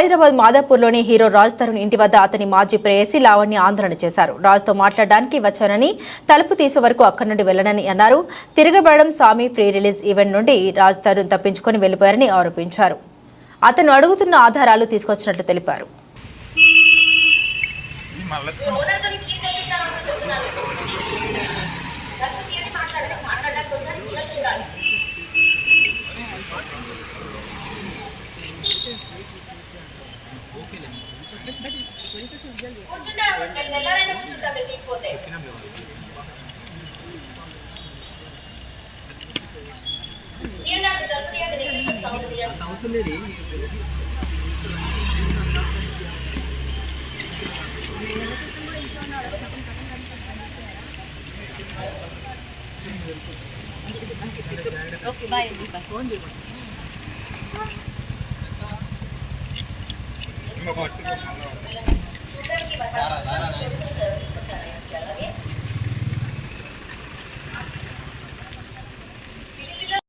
Hyderabad మాదాపూర్లోని hero Raj Tarun ఇంటి వద్ద అతని మాజీ ప్రేయసి లావణ్య ఆందోళన చేశారు. రాజ్తో మాట్లాడడానికి వచ్చానని, తలుపు తీసే వరకు అక్కడి నుండి వెళ్లనని అన్నారు. తిరగబడడం స్వామి ఫ్రీ రిలీజ్ ఈవెంట్ నుండి రాజ్ తరుణ్ తప్పించుకొని వెళ్లిపోయారని ఆరోపించారు. అతను అడుగుతున్న ఆధారాలు తీసుకొచ్చినట్లు తెలిపారు. Okay, bye.